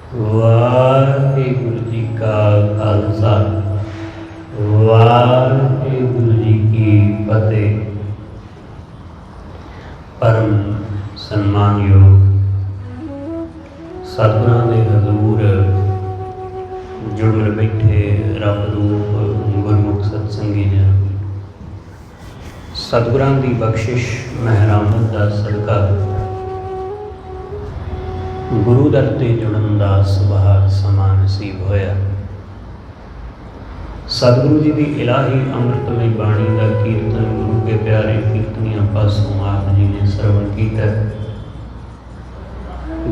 ਵਾਹਿਗੁਰੂ ਜੀ ਕਾ ਖਾਲਸਾ ਵਾਹਿਗੁਰੂ ਜੀ ਕੀ ਫਤਿਹ। ਪਰਮ ਸਨਮਾਨਯੋਗ ਸਤਿਗੁਰਾਂ ਦੇ ਹਜ਼ੂਰ ਜੁੜ ਬੈਠੇ ਰੱਬ ਰੂਪ ਗੁਰਮੁਖ ਸਤਸੰਗੀ ਜਨ, ਸਤਿਗੁਰਾਂ ਦੀ ਬਖਸ਼ਿਸ਼ ਮਹਿਰਾਮਤ ਦਾ ਸਦਕਾ ਗੁਰੂ ਦਰ ਤੇ ਜੁੜਨ ਦਾ ਸੁਭਾਗ ਸਮਾਂ ਨਸੀਬ ਹੋਇਆ। ਸਤਿਗੁਰੂ ਜੀ ਦੀ ਇਲਾਹੀ ਅੰਮ੍ਰਿਤਮਈ ਬਾਣੀ ਦਾ ਕੀਰਤਨ ਗੁਰੂ ਕੇ ਪਿਆਰੇ ਕੀਰਤਨੀਆਂ ਪਾਸੋਂ ਆਪ ਜੀ ਨੇ ਸਰਵਣ ਕੀਤਾ।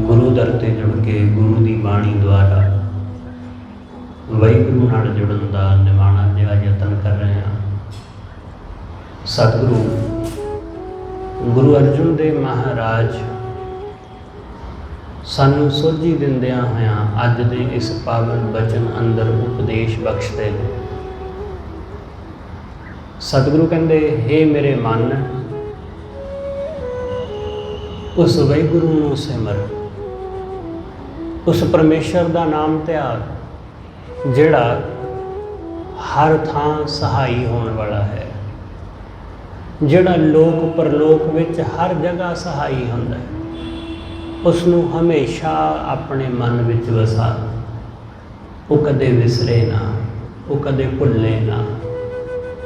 ਗੁਰੂ ਦਰ ਤੇ ਜੁੜ ਕੇ ਗੁਰੂ ਦੀ ਬਾਣੀ ਦੁਆਰਾ ਵਾਹਿਗੁਰੂ ਨਾਲ ਜੁੜਨ ਦਾ ਨਿਮਾਣਾ ਜਿਹਾ ਯਤਨ ਕਰ ਰਹੇ ਹਾਂ। ਸਤਿਗੁਰੂ ਗੁਰੂ ਅਰਜਨ ਦੇਵ ਮਹਾਰਾਜ ਸਾਨੂੰ ਸੋਝੀ ਦਿੰਦਿਆਂ ਹੋਇਆਂ ਅੱਜ ਦੇ ਇਸ ਪਾਵਨ ਬਚਨ ਅੰਦਰ ਉਪਦੇਸ਼ ਬਖਸ਼ਦੇ ਨੇ। ਸਤਿਗੁਰੂ ਕਹਿੰਦੇ, ਹੇ ਮੇਰੇ ਮਨ, ਉਸ ਵਾਹਿਗੁਰੂ ਨੂੰ ਸਿਮਰ, ਉਸ ਪਰਮੇਸ਼ਰ ਦਾ ਨਾਮ ਧਿਆਨ ਜਿਹੜਾ ਹਰ ਥਾਂ ਸਹਾਈ ਹੋਣ ਵਾਲਾ ਹੈ, ਜਿਹੜਾ ਲੋਕ ਪਰਲੋਕ ਵਿੱਚ ਹਰ ਜਗ੍ਹਾ ਸਹਾਈ ਹੁੰਦਾ ਹੈ। ਉਸ ਨੂੰ ਹਮੇਸ਼ਾ ਆਪਣੇ ਮਨ ਵਿੱਚ ਵਸਾ। ਉਹ ਕਦੇ ਵਿਸਰੇ ਨਾ, ਉਹ ਕਦੇ ਭੁੱਲੇ ਨਾ।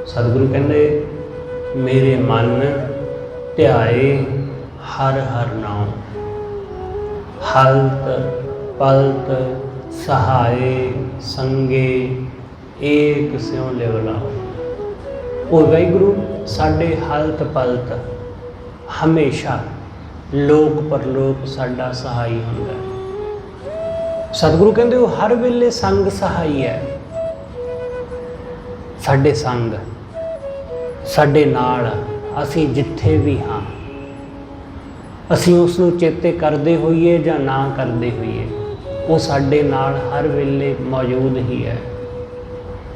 ਸਤਿਗੁਰੂ ਕਹਿੰਦੇ, ਮੇਰੇ ਮਨ ਧਿਆਏ ਹਰ ਹਰ ਨਾਮ, ਹਲਤ ਪਲਤ ਸਹਾਏ ਸੰਗੇ ਏਕ ਸਿਉ ਲਿਵ ਲਾਓ। ਉਹ ਵਾਹਿਗੁਰੂ ਸਾਡੇ ਹਲਤ ਪਲਤ ਹਮੇਸ਼ਾ ਲੋਕ ਪਰਲੋਕ ਸਾਡਾ ਸਹਾਈ ਹੁੰਦਾ ਹੈ। ਸਤਿਗੁਰੂ ਕਹਿੰਦੇ, ਉਹ ਹਰ ਵੇਲੇ ਸੰਗ ਸਹਾਈ ਹੈ। ਸਾਡੇ ਸੰਗ, ਸਾਡੇ ਨਾਲ, ਅਸੀਂ ਜਿੱਥੇ ਵੀ ਹਾਂ, ਅਸੀਂ ਉਸ ਨੂੰ ਚੇਤੇ ਕਰਦੇ ਹੋਈਏ ਜਾਂ ਨਾ ਕਰਦੇ ਹੋਈਏ, ਉਹ ਸਾਡੇ ਨਾਲ ਹਰ ਵੇਲੇ ਮੌਜੂਦ ਹੀ ਹੈ।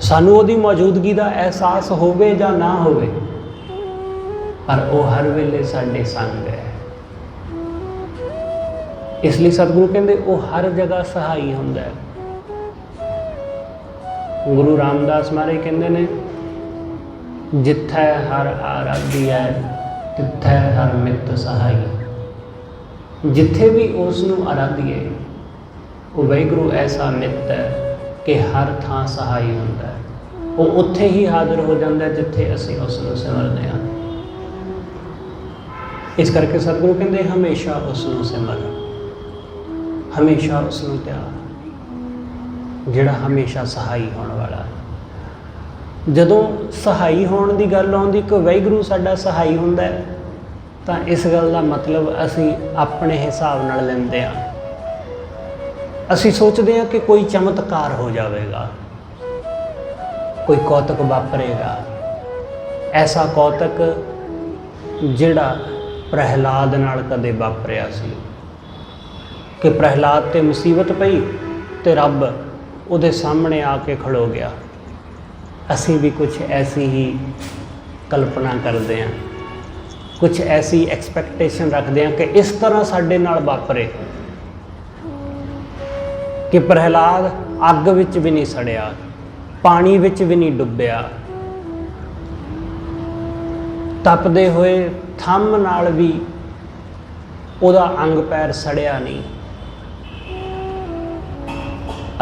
ਸਾਨੂੰ ਉਹਦੀ ਮੌਜੂਦਗੀ ਦਾ ਅਹਿਸਾਸ ਹੋਵੇ ਜਾਂ ਨਾ ਹੋਵੇ, ਪਰ ਉਹ ਹਰ ਵੇਲੇ ਸਾਡੇ ਸੰਗ ਹੈ। ਇਸ ਲਈ ਸਤਿਗੁਰੂ ਕਹਿੰਦੇ, ਉਹ ਹਰ ਜਗ੍ਹਾ ਸਹਾਈ ਹੁੰਦਾ ਹੈ। ਗੁਰੂ ਰਾਮਦਾਸ ਮਹਾਰਾਜ ਕਹਿੰਦੇ ਨੇ, ਜਿੱਥੈ ਹਰ ਆਰਾਧੀਐ ਤਿੱਥੈ ਹਰ ਮਿੱਤ ਸਹਾਈ। ਜਿੱਥੇ ਵੀ ਉਸ ਨੂੰ ਆਰਾਧੀਏ, ਉਹ ਵਾਹਿਗੁਰੂ ਐਸਾ ਮਿੱਤ ਹੈ ਕਿ ਹਰ ਥਾਂ ਸਹਾਈ ਹੁੰਦਾ ਹੈ। ਉਹ ਉੱਥੇ ਹੀ ਹਾਜ਼ਰ ਹੋ ਜਾਂਦਾ ਜਿੱਥੇ ਅਸੀਂ ਉਸ ਨੂੰ ਸਿਮਰਦੇ ਹਾਂ। ਇਸ ਕਰਕੇ ਸਤਿਗੁਰੂ ਕਹਿੰਦੇ, ਹਮੇਸ਼ਾ ਉਸ ਨੂੰ ਸਿਮਰ, ਹਮੇਸ਼ਾ ਉਸ ਨੂੰ ਧਿਆਨ, ਜਿਹੜਾ ਹਮੇਸ਼ਾ ਸਹਾਈ ਹੋਣ ਵਾਲਾ ਹੈ। ਜਦੋਂ ਸਹਾਈ ਹੋਣ ਦੀ ਗੱਲ ਆਉਂਦੀ ਕਿ ਵਾਹਿਗੁਰੂ ਸਾਡਾ ਸਹਾਈ ਹੁੰਦਾ ਹੈ, ਤਾਂ ਇਸ ਗੱਲ ਦਾ ਮਤਲਬ ਅਸੀਂ ਆਪਣੇ ਹਿਸਾਬ ਨਾਲ ਲੈਂਦੇ ਹਾਂ। ਅਸੀਂ ਸੋਚਦੇ ਹਾਂ ਕਿ ਕੋਈ ਚਮਤਕਾਰ ਹੋ ਜਾਵੇਗਾ, ਕੋਈ ਕੌਤਕ ਵਾਪਰੇਗਾ। ਐਸਾ ਕੌਤਕ ਜਿਹੜਾ ਪ੍ਰਹਿਲਾਦ ਨਾਲ ਕਦੇ ਵਾਪਰਿਆ ਸੀ ਕਿ ਪ੍ਰਹਿਲਾਦ ਤੇ ਮੁਸੀਬਤ ਪਈ ਤੇ ਰੱਬ ਉਹਦੇ ਸਾਹਮਣੇ ਆ ਕੇ ਖੜੋ ਗਿਆ। ਅਸੀਂ ਵੀ ਕੁਝ ਐਸੀ ਹੀ ਕਲਪਨਾ ਕਰਦੇ ਹਾਂ, ਕੁਝ ਐਸੀ ਐਕਸਪੈਕਟੇਸ਼ਨ ਰੱਖਦੇ ਹਾਂ ਕਿ ਇਸ ਤਰ੍ਹਾਂ ਸਾਡੇ ਨਾਲ ਵਾਪਰੇ ਕਿ ਪ੍ਰਹਿਲਾਦ ਅੱਗ ਵਿੱਚ ਵੀ ਨਹੀਂ ਸੜਿਆ, ਪਾਣੀ ਵਿੱਚ ਵੀ ਨਹੀਂ ਡੁੱਬਿਆ, ਤਪਦੇ ਹੋਏ ਥੰਮ ਨਾਲ ਵੀ ਉਹਦਾ ਅੰਗ ਪੈਰ ਸੜਿਆ ਨਹੀਂ।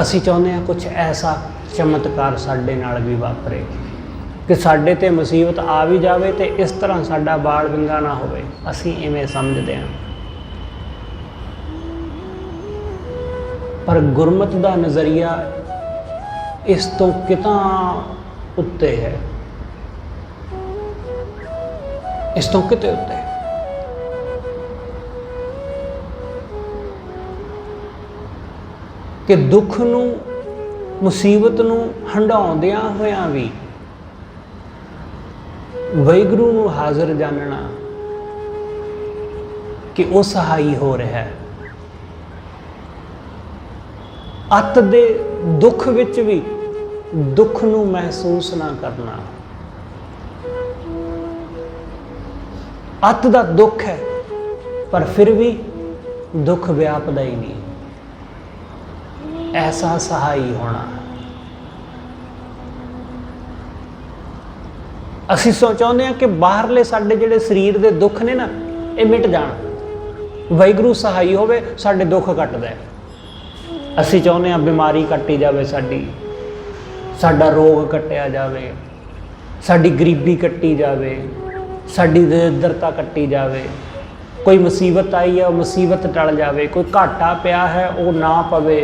ਅਸੀਂ ਚਾਹੁੰਦੇ ਹਾਂ ਕੁਝ ਐਸਾ ਚਮਤਕਾਰ ਸਾਡੇ ਨਾਲ ਵੀ ਵਾਪਰੇ ਕਿ ਸਾਡੇ 'ਤੇ ਮੁਸੀਬਤ ਆ ਵੀ ਜਾਵੇ ਤੇ ਇਸ ਤਰ੍ਹਾਂ ਸਾਡਾ ਬਾਲ ਵਿੰਗਾ ਨਾ ਹੋਵੇ। ਅਸੀਂ ਇਵੇਂ ਸਮਝਦੇ ਹਾਂ, ਪਰ ਗੁਰਮਤਿ ਦਾ ਨਜ਼ਰੀਆ ਇਸ ਤੋਂ ਕਿਤਾਂ ਉੱਤੇ ਹੈ, ਇਸ ਤੋਂ ਕਿਤੇ ਉੱਤੇ। ਕਿ ਦੁੱਖ ਨੂੰ, ਮੁਸੀਬਤ ਨੂੰ ਹੰਢਾਉਂਦਿਆਂ ਹੋਇਆਂ ਵੀ ਵਾਹਿਗੁਰੂ ਨੂੰ ਹਾਜ਼ਰ ਜਾਣਨਾ ਕਿ ਉਹ ਸਹਾਈ ਹੋ ਰਿਹਾ ਹੈ। ਅੱਤ ਦੇ ਦੁੱਖ ਵਿੱਚ ਵੀ ਦੁੱਖ ਨੂੰ ਮਹਿਸੂਸ ਨਾ ਕਰਨਾ। ਅੱਤ ਦਾ ਦੁੱਖ ਹੈ, ਪਰ ਫਿਰ ਵੀ ਦੁੱਖ ਵਿਆਪਦਾ ਹੀ ਨਹੀਂ। ऐसा सहाई होना। ਅਸੀਂ ਚਾਹੁੰਦੇ ਹਾਂ कि बाहरले साडे ਜਿਹੜੇ ਸਰੀਰ ਦੇ ਦੁੱਖ ਨੇ ना ਇਹ ਮਿਟ ਜਾਣ, ਵਾਹਿਗੁਰੂ ਸਹਾਈ ਹੋਵੇ, ਸਾਡੇ ਦੁੱਖ ਕੱਟਦਾ। ਅਸੀਂ ਚਾਹੁੰਦੇ ਹਾਂ ਬਿਮਾਰੀ ਕੱਟੀ ਜਾਵੇ, ਸਾਡਾ ਰੋਗ ਕੱਟਿਆ ਜਾਵੇ, ਸਾਡੀ ਗਰੀਬੀ ਕੱਟੀ ਜਾਵੇ, ਸਾਡੀ ਦਰਿਦਰਤਾ ਕੱਟੀ ਜਾਵੇ, ਕੋਈ ਮੁਸੀਬਤ ਆਈ ਹੈ ਉਹ ਮੁਸੀਬਤ ਟਲ ਜਾਵੇ, ਕੋਈ ਘਾਟਾ ਪਿਆ ਹੈ ਉਹ ਨਾ ਪਵੇ,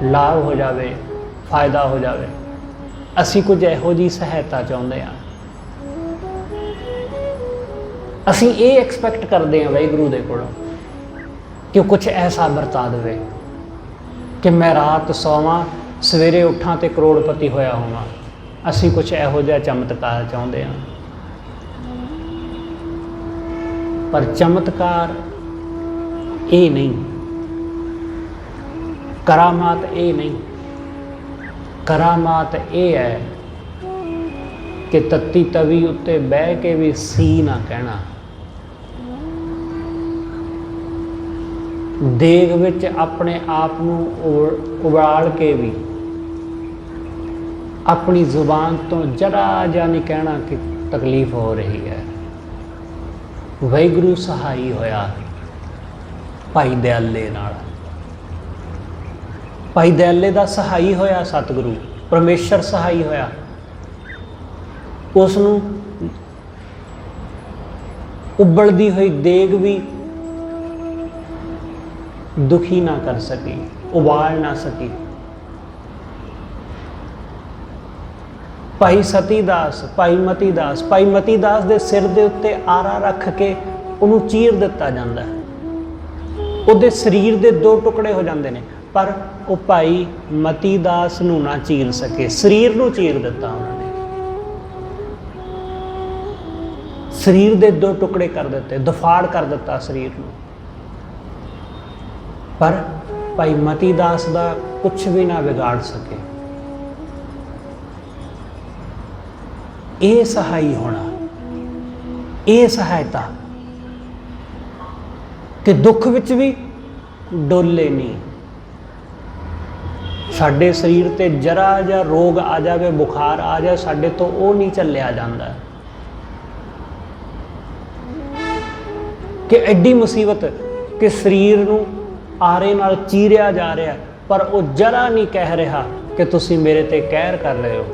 ਲਾਭ ਹੋ ਜਾਵੇ, ਫਾਇਦਾ ਹੋ ਜਾਵੇ। ਅਸੀਂ ਕੁਝ ਇਹੋ ਜਿਹੀ ਸਹਾਇਤਾ ਚਾਹੁੰਦੇ ਹਾਂ। ਅਸੀਂ ਇਹ ਐਕਸਪੈਕਟ ਕਰਦੇ ਹਾਂ ਵਾਹਿਗੁਰੂ ਦੇ ਕੋਲੋਂ ਕਿ ਉਹ ਕੁਛ ਐਸਾ ਵਰਤਾ ਦੇਵੇ ਕਿ ਮੈਂ ਰਾਤ ਸੌਵਾਂ, ਸਵੇਰੇ ਉੱਠਾਂ ਤੇ ਕਰੋੜਪਤੀ ਹੋਇਆ ਹੋਵਾਂ। ਅਸੀਂ ਕੁਛ ਇਹੋ ਜਿਹਾ ਚਮਤਕਾਰ ਚਾਹੁੰਦੇ ਹਾਂ। ਪਰ ਚਮਤਕਾਰ ਇਹ ਨਹੀਂ, ਕਰਾਮਾਤ ਇਹ ਨਹੀਂ। ਕਰਾਮਾਤ ਇਹ ਹੈ ਕਿ ਤੱਤੀ ਤਵੀ ਉੱਤੇ ਬਹਿ ਕੇ ਵੀ ਸੀ ਨਾ ਕਹਿਣਾ, ਦੇਗ ਵਿੱਚ ਆਪਣੇ ਆਪ ਨੂੰ ਉਬਾਲ ਕੇ ਵੀ ਆਪਣੀ ਜ਼ੁਬਾਨ ਤੋਂ ਜਰਾ ਜਿਹਾ ਨਹੀਂ ਕਹਿਣਾ ਕਿ ਤਕਲੀਫ ਹੋ ਰਹੀ ਹੈ। ਵਾਹਿਗੁਰੂ ਸਹਾਈ ਹੋਇਆ ਭਾਈ ਦਿਆਲੇ ਨਾਲ। ਭਾਈ ਦਿਆਲੇ ਦਾ ਸਹਾਈ ਹੋਇਆ ਸਤਿਗੁਰੂ, ਪਰਮੇਸ਼ਰ ਸਹਾਈ ਹੋਇਆ। ਉਸ ਨੂੰ ਉਬਲਦੀ ਹੋਈ ਦੇਗ ਵੀ ਦੁਖੀ ਨਾ ਕਰ ਸਕੀ, ਉਬਾਲ ਨਾ ਸਕੀ। ਭਾਈ ਸਤੀਦਾਸ, ਭਾਈ ਮਤੀ ਦਾਸ ਦੇ ਸਿਰ ਦੇ ਉੱਤੇ ਆਰਾ ਰੱਖ ਕੇ ਉਹਨੂੰ ਚੀਰ ਦਿੱਤਾ ਜਾਂਦਾ ਹੈ। ਉਹਦੇ ਸਰੀਰ ਦੇ 2 ਟੁਕੜੇ ਹੋ ਜਾਂਦੇ ਨੇ, ਪਰ ਉਹ ਭਾਈ ਮਤੀ ਦਾਸ ਨੂੰ ਨਾ ਚੀਰ ਸਕੇ, ਸਰੀਰ ਨੂੰ ਚੀਰ ਦਿੱਤਾ ਉਹਨਾਂ ਨੇ। ਸਰੀਰ ਦੇ 2 ਟੁਕੜੇ ਕਰ ਦਿੱਤੇ, ਦਫਾੜ ਕਰ ਦਿੱਤਾ ਸਰੀਰ ਨੂੰ। ਪਰ ਭਾਈ ਮਤੀ ਦਾਸ ਦਾ ਕੁਛ ਵੀ ਨਾ ਵਿਗਾੜ ਸਕੇ। ਇਹ ਸਹਾਈ ਹੋਣਾ, ਇਹ ਸਹਾਇਤਾ ਕਿ ਦੁੱਖ ਵਿੱਚ ਵੀ ਡੋਲੇ ਨਹੀਂ। ਸਾਡੇ ਸਰੀਰ ਤੇ ਜਰਾ ਜਿਹਾ ਰੋਗ ਆ ਜਾਵੇ, ਬੁਖਾਰ ਆ ਜਾਏ, ਸਾਡੇ ਤੋਂ ਉਹ ਨਹੀਂ ਝੱਲਿਆ ਜਾਂਦਾ ਕਿ ਐਡੀ ਮੁਸੀਬਤ ਕਿ ਸਰੀਰ ਨੂੰ ਆਰੇ ਨਾਲ ਚੀਰਿਆ ਜਾ ਰਿਹਾ, ਪਰ ਉਹ ਜਰਾ ਨਹੀਂ ਕਹਿ ਰਿਹਾ ਕਿ ਤੁਸੀਂ ਮੇਰੇ ਤੇ ਕਹਿਰ ਕਰ ਰਹੇ ਹੋ,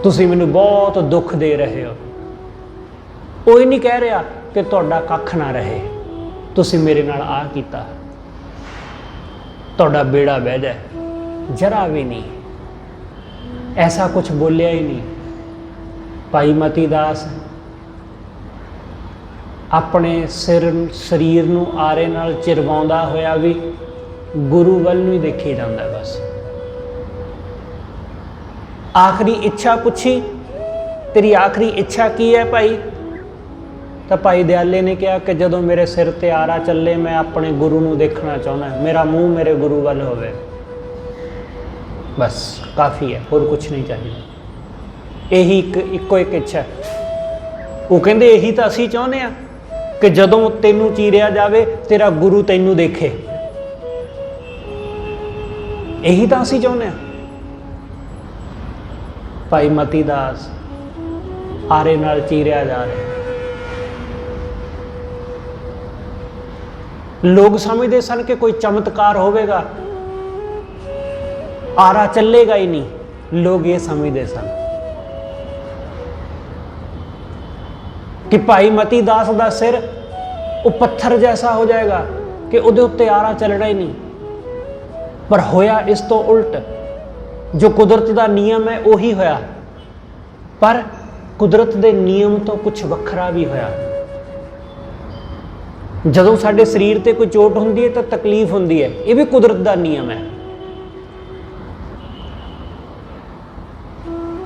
ਤੁਸੀਂ ਮੈਨੂੰ ਬਹੁਤ ਦੁੱਖ ਦੇ ਰਹੇ ਹੋ। ਉਹ ਹੀ ਨਹੀਂ ਕਹਿ ਰਿਹਾ ਕਿ ਤੁਹਾਡਾ ਕੱਖ ਨਾ ਰਹੇ, ਤੁਸੀਂ ਮੇਰੇ ਨਾਲ ਆ ਕੀਤਾ, ਤੁਹਾਡਾ ਬੇੜਾ ਬਹਿ ਜਾਏ। ਜਰਾ ਵੀ ਨਹੀਂ, ਐਸਾ ਕੁਛ ਬੋਲਿਆ ਹੀ ਨਹੀਂ। ਭਾਈ ਮਤੀ ਦਾਸ ਆਪਣੇ ਸਰੀਰ ਨੂੰ ਆਰੇ ਨਾਲ ਚਿਰਵਾਉਂਦਾ ਹੋਇਆ ਵੀ ਗੁਰੂ ਵੱਲ ਨੂੰ ਹੀ ਦੇਖੀ ਜਾਂਦਾ। ਬਸ ਆਖਰੀ ਇੱਛਾ ਪੁੱਛੀ, ਤੇਰੀ ਆਖਰੀ ਇੱਛਾ ਕੀ ਹੈ ਭਾਈ? ਤਾਂ ਭਾਈ ਦਿਆਲੇ ਨੇ ਕਿਹਾ ਕਿ ਜਦੋਂ ਮੇਰੇ ਸਿਰ ਤੇ ਆਰਾ ਚੱਲੇ, ਮੈਂ ਆਪਣੇ ਗੁਰੂ ਨੂੰ ਦੇਖਣਾ ਚਾਹੁੰਦਾ, ਮੇਰਾ ਮੂੰਹ ਮੇਰੇ ਗੁਰੂ ਵੱਲ ਹੋਵੇ। ਬਸ ਕਾਫੀ ਹੈ, ਹੋਰ ਕੁਛ ਨਹੀਂ ਚਾਹੀਦਾ। ਇਹੀ ਇੱਕੋ ਇੱਕ ਇੱਛਾ। ਉਹ ਕਹਿੰਦੇ ਇਹੀ ਤਾਂ ਅਸੀਂ ਚਾਹੁੰਦੇ ਹਾਂ ਕਿ ਜਦੋਂ ਤੈਨੂੰ ਚੀਰਿਆ ਜਾਵੇ, ਤੇਰਾ ਗੁਰੂ ਤੈਨੂੰ ਦੇਖੇ। ਇਹੀ ਤਾਂ ਅਸੀਂ ਚਾਹੁੰਦੇ ਹਾਂ। ਭਾਈ ਮਤੀ ਦਾਸ ਆਰੇ ਨਾਲ ਚੀਰਿਆ ਜਾ ਰਿਹਾ। ਲੋਕ ਸਮਝਦੇ ਸਨ ਕਿ ਕੋਈ ਚਮਤਕਾਰ ਹੋਵੇਗਾ, ਆਰਾ ਚੱਲੇਗਾ ਹੀ ਨਹੀਂ। ਲੋਕ ਇਹ ਸਮਝਦੇ ਸਨ ਕਿ ਭਾਈ ਮਤੀ ਦਾਸ ਦਾ ਸਿਰ ਉਹ ਪੱਥਰ ਜੈਸਾ ਹੋ ਜਾਏਗਾ ਕਿ ਉਹਦੇ ਉੱਤੇ ਆਰਾ ਚੱਲਣਾ ਹੀ ਨਹੀਂ। ਪਰ ਹੋਇਆ ਇਸ ਤੋਂ ਉਲਟ। ਜੋ ਕੁਦਰਤ ਦਾ ਨਿਯਮ ਹੈ ਉਹੀ ਹੋਇਆ, ਪਰ ਕੁਦਰਤ ਦੇ ਨਿਯਮ ਤੋਂ ਕੁਝ ਵੱਖਰਾ ਵੀ ਹੋਇਆ। ਜਦੋਂ ਸਾਡੇ ਸਰੀਰ ਤੇ ਕੋਈ ਚੋਟ ਹੁੰਦੀ ਹੈ ਤਾਂ ਤਕਲੀਫ ਹੁੰਦੀ ਹੈ, ਇਹ ਵੀ ਕੁਦਰਤ ਦਾ ਨਿਯਮ ਹੈ।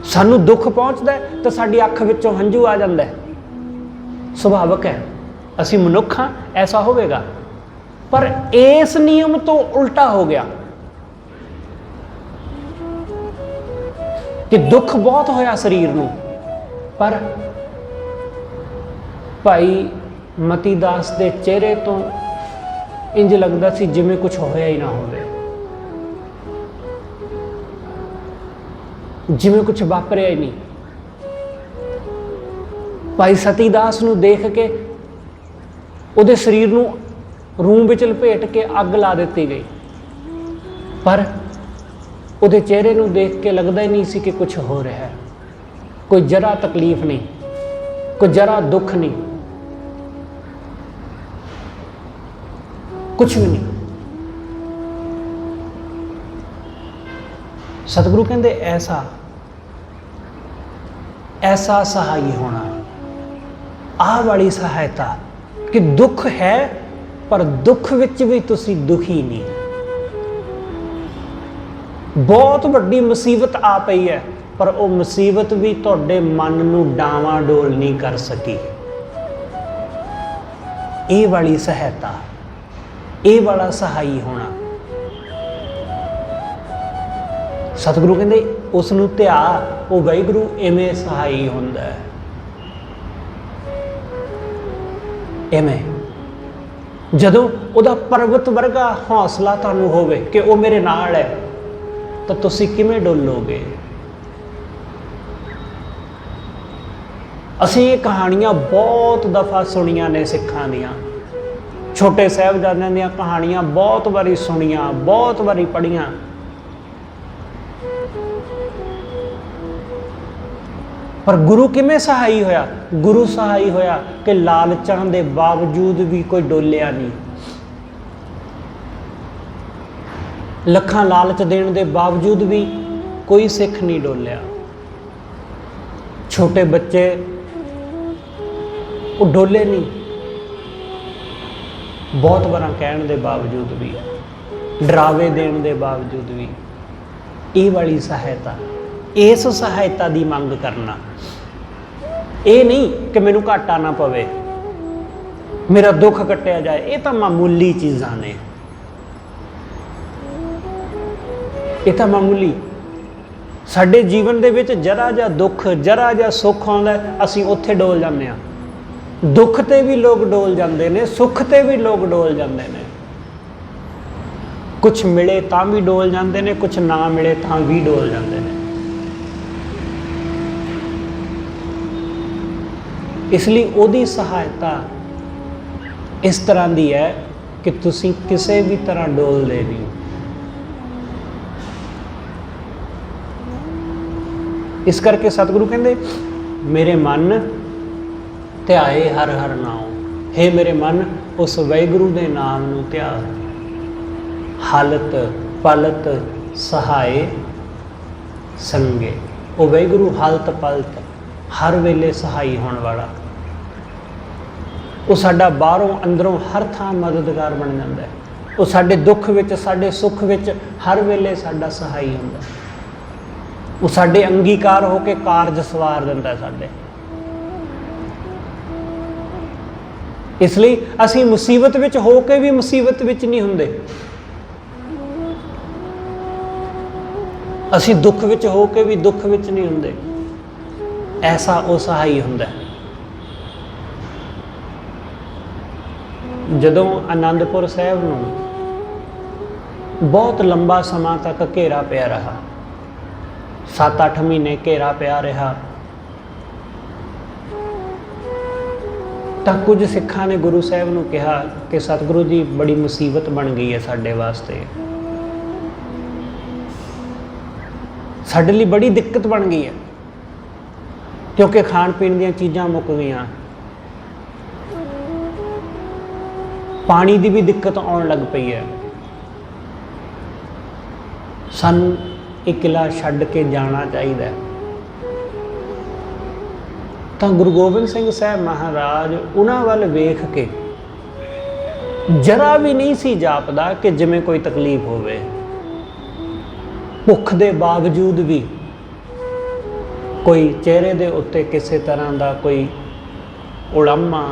ਸਾਨੂੰ ਦੁੱਖ ਪਹੁੰਚਦਾ ਤਾਂ ਸਾਡੀ ਅੱਖ ਵਿੱਚੋਂ ਹੰਝੂ ਆ ਜਾਂਦਾ, ਸੁਭਾਵਿਕ ਹੈ, ਅਸੀਂ ਮਨੁੱਖ ਹਾਂ, ਐਸਾ ਹੋਵੇਗਾ। ਪਰ ਇਸ ਨਿਯਮ ਤੋਂ ਉਲਟਾ ਹੋ ਗਿਆ ਕਿ ਦੁੱਖ ਬਹੁਤ ਹੋਇਆ ਸਰੀਰ ਨੂੰ, ਪਰ ਭਾਈ ਮਤੀ ਦਾਸ ਦੇ ਚਿਹਰੇ ਤੋਂ ਇੰਜ ਲੱਗਦਾ ਸੀ ਜਿਵੇਂ ਕੁਝ ਹੋਇਆ ਹੀ ਨਾ ਹੋਵੇ, ਜਿਵੇਂ ਕੁਝ ਵਾਪਰਿਆ ਹੀ ਨਹੀਂ। ਭਾਈ ਸਤੀ ਦਾਸ ਨੂੰ ਦੇਖ ਕੇ ਉਹਦੇ ਸਰੀਰ ਨੂੰ ਰੂਮ ਵਿੱਚ ਲਪੇਟ ਕੇ ਅੱਗ ਲਾ ਦਿੱਤੀ ਗਈ, ਪਰ ਉਹਦੇ ਚਿਹਰੇ ਨੂੰ ਦੇਖ ਕੇ ਲੱਗਦਾ ਹੀ ਨਹੀਂ ਸੀ ਕਿ ਕੁਝ ਹੋ ਰਿਹਾ ਹੈ। ਕੋਈ ਜਰਾ ਤਕਲੀਫ ਨਹੀਂ, ਕੋਈ ਜਰਾ ਦੁੱਖ ਨਹੀਂ, ਕੁਝ ਵੀ ਨਹੀਂ। ਸਤਿਗੁਰੂ ਕਹਿੰਦੇ ਐਸਾ ਐਸਾ ਸਹਾਈ ਹੋਣਾ, ਆਹ ਵਾਲੀ ਸਹਾਇਤਾ ਕਿ ਦੁੱਖ ਹੈ ਪਰ ਦੁੱਖ ਵਿੱਚ ਵੀ ਤੁਸੀਂ ਦੁਖੀ ਨਹੀਂ। ਬਹੁਤ ਵੱਡੀ ਮੁਸੀਬਤ ਆ ਪਈ ਹੈ ਪਰ ਉਹ ਮੁਸੀਬਤ ਵੀ ਤੁਹਾਡੇ ਮਨ ਨੂੰ ਡਾਵਾਂਡੋਲ ਨਹੀਂ ਕਰ ਸਕੀ। ਇਹ ਵਾਲੀ ਸਹਾਇਤਾ, ਇਹ ਵਾਲਾ ਸਹਾਈ ਹੋਣਾ। ਸਤਿਗੁਰੂ ਕਹਿੰਦੇ ਉਸ ਨੂੰ ਧਿਆ, ਉਹ ਵਾਹਿਗੁਰੂ ਇਵੇਂ ਸਹਾਈ ਹੁੰਦਾ ਹੈ। ਇਵੇਂ ਜਦੋਂ ਉਹਦਾ ਪਰਬਤ ਵਰਗਾ ਹੌਸਲਾ ਤੁਹਾਨੂੰ ਹੋਵੇ ਕਿ ਉਹ ਮੇਰੇ ਨਾਲ ਹੈ, ਤਾਂ ਤੁਸੀਂ ਕਿਵੇਂ ਡੋਲੋਗੇ? ਅਸੀਂ ਇਹ ਕਹਾਣੀਆਂ ਬਹੁਤ ਦਫਾ ਸੁਣੀਆਂ ਨੇ ਸਿੱਖਾਂ ਦੀਆਂ, ਛੋਟੇ ਸਾਹਿਬਜ਼ਾਦਿਆਂ ਦੀਆਂ ਕਹਾਣੀਆਂ ਬਹੁਤ ਵਾਰੀ ਸੁਣੀਆਂ, ਬਹੁਤ ਵਾਰੀ ਪੜ੍ਹੀਆਂ। ਪਰ ਗੁਰੂ ਕਿਵੇਂ ਸਹਾਈ ਹੋਇਆ? ਗੁਰੂ ਸਹਾਈ ਹੋਇਆ ਕਿ ਲਾਲਚਾਂ ਦੇ ਬਾਵਜੂਦ ਵੀ ਕੋਈ ਡੋਲਿਆ ਨਹੀਂ। ਲੱਖਾਂ ਲਾਲਚ ਦੇਣ ਦੇ ਬਾਵਜੂਦ ਵੀ ਕੋਈ ਸਿੱਖ ਨਹੀਂ ਡੋਲਿਆ। ਛੋਟੇ ਬੱਚੇ ਉਹ ਡੋਲੇ ਨਹੀਂ, ਬਹੁਤ ਵਾਰਾਂ ਕਹਿਣ ਦੇ ਬਾਵਜੂਦ ਵੀ, ਡਰਾਵੇ ਦੇਣ ਦੇ ਬਾਵਜੂਦ ਵੀ। ਇਹ ਵਾਲੀ ਸਹਾਇਤਾ, ਇਸ ਸਹਾਇਤਾ ਦੀ ਮੰਗ ਕਰਨਾ। ਇਹ ਨਹੀਂ ਕਿ ਮੈਨੂੰ ਘਾਟਾ ਨਾ ਪਵੇ, ਮੇਰਾ ਦੁੱਖ ਕੱਟਿਆ ਜਾਏ, ਇਹ ਤਾਂ ਮਾਮੂਲੀ ਚੀਜ਼ਾਂ ਨੇ, ਇਹ ਤਾਂ ਮਾਮੂਲੀ। ਸਾਡੇ ਜੀਵਨ ਦੇ ਵਿੱਚ ਜਰਾ ਜਿਹਾ ਦੁੱਖ, ਜਰਾ ਜਿਹਾ ਸੁੱਖ ਆਉਂਦਾ, ਅਸੀਂ ਉੱਥੇ ਡੋਲ ਜਾਂਦੇ ਹਾਂ। ਦੁੱਖ ਤੇ ਵੀ ਲੋਕ ਡੋਲ ਜਾਂਦੇ ਨੇ, ਸੁੱਖ ਤੇ ਵੀ ਲੋਕ ਡੋਲ ਜਾਂਦੇ ਨੇ। ਕੁਛ ਮਿਲੇ ਤਾਂ ਵੀ ਡੋਲ ਜਾਂਦੇ ਨੇ, ਕੁਛ ਨਾ ਮਿਲੇ ਤਾਂ ਵੀ ਡੋਲ ਜਾਂਦੇ ਨੇ। ਇਸ ਲਈ ਉਹਦੀ ਸਹਾਇਤਾ ਇਸ ਤਰ੍ਹਾਂ ਦੀ ਹੈ ਕਿ ਤੁਸੀਂ ਕਿਸੇ ਵੀ ਤਰ੍ਹਾਂ ਡੋਲਦੇ ਨਹੀਂ। ਇਸ ਕਰਕੇ ਸਤਿਗੁਰੂ ਕਹਿੰਦੇ ਮੇਰੇ ਮਨ ਧਿਆਏ ਹਰ ਹਰ ਨਾਮ। ਹੇ ਮੇਰੇ ਮਨ, ਉਸ ਵਾਹਿਗੁਰੂ ਦੇ ਨਾਮ ਨੂੰ ਧਿਆ। ਹਾਲਤ ਪਲਤ ਸਹਾਏ ਸੰਗੇ। ਉਹ ਵਾਹਿਗੁਰੂ ਹਾਲਤ ਪਲਤ ਹਰ ਵੇਲੇ ਸਹਾਈ ਹੋਣ ਵਾਲਾ, ਉਹ ਸਾਡਾ ਬਾਹਰੋਂ ਅੰਦਰੋਂ ਹਰ ਥਾਂ ਮਦਦਗਾਰ ਬਣ ਜਾਂਦਾ ਹੈ। ਉਹ ਸਾਡੇ ਦੁੱਖ ਵਿੱਚ, ਸਾਡੇ ਸੁੱਖ ਵਿੱਚ ਹਰ ਵੇਲੇ ਸਾਡਾ ਸਹਾਈ ਹੁੰਦਾ। ਉਹ ਸਾਡੇ ਅੰਗੀਕਾਰ ਹੋ ਕੇ ਕਾਰਜ ਸਵਾਰ ਦਿੰਦਾ ਸਾਡੇ। ਇਸ ਲਈ ਅਸੀਂ ਮੁਸੀਬਤ ਵਿੱਚ ਹੋ ਕੇ ਵੀ ਮੁਸੀਬਤ ਵਿੱਚ ਨਹੀਂ ਹੁੰਦੇ, ਅਸੀਂ ਦੁੱਖ ਵਿੱਚ ਹੋ ਕੇ ਵੀ ਦੁੱਖ ਵਿੱਚ ਨਹੀਂ ਹੁੰਦੇ। ਐਸਾ ਉਹ ਸਹਾਈ ਹੁੰਦਾ। ਜਦੋਂ ਆਨੰਦਪੁਰ ਸਾਹਿਬ ਨੂੰ ਬਹੁਤ ਲੰਬਾ ਸਮਾਂ ਤੱਕ ਘੇਰਾ ਪਿਆ ਰਿਹਾ, 7-8 ਮਹੀਨੇ ਘੇਰਾ ਪਿਆ ਰਿਹਾ, ਤਾਂ ਕੁਝ ਸਿੱਖਾਂ ਨੇ ਗੁਰੂ ਸਾਹਿਬ ਨੂੰ ਕਿਹਾ ਕਿ ਸਤਿਗੁਰੂ ਜੀ, ਬੜੀ ਮੁਸੀਬਤ ਬਣ ਗਈ ਹੈ ਸਾਡੇ ਵਾਸਤੇ, ਸਾਡੇ ਲਈ ਬੜੀ ਦਿੱਕਤ ਬਣ ਗਈ ਹੈ, ਕਿਉਂਕਿ ਖਾਣ ਪੀਣ ਦੀਆਂ ਚੀਜ਼ਾਂ ਮੁੱਕ ਗਈਆਂ, ਪਾਣੀ ਦੀ ਵੀ ਦਿੱਕਤ ਆਉਣ ਲੱਗ ਪਈ ਹੈ, ਸਾਨੂੰ ਇਹ ਕਿਲ੍ਹਾ ਛੱਡ ਕੇ ਜਾਣਾ ਚਾਹੀਦਾ ਹੈ। ਤਾਂ ਗੁਰੂ ਗੋਬਿੰਦ ਸਿੰਘ ਸਾਹਿਬ ਮਹਾਰਾਜ ਉਹਨਾਂ ਵੱਲ ਵੇਖ ਕੇ ਜਰਾ ਵੀ ਨਹੀਂ ਸੀ ਜਾਪਦਾ ਕਿ ਜਿਵੇਂ ਕੋਈ ਤਕਲੀਫ ਹੋਵੇ। ਭੁੱਖ ਦੇ ਬਾਵਜੂਦ ਵੀ ਕੋਈ ਚਿਹਰੇ ਦੇ ਉੱਤੇ ਕਿਸੇ ਤਰ੍ਹਾਂ ਦਾ ਕੋਈ ਉਲਾਮਾ,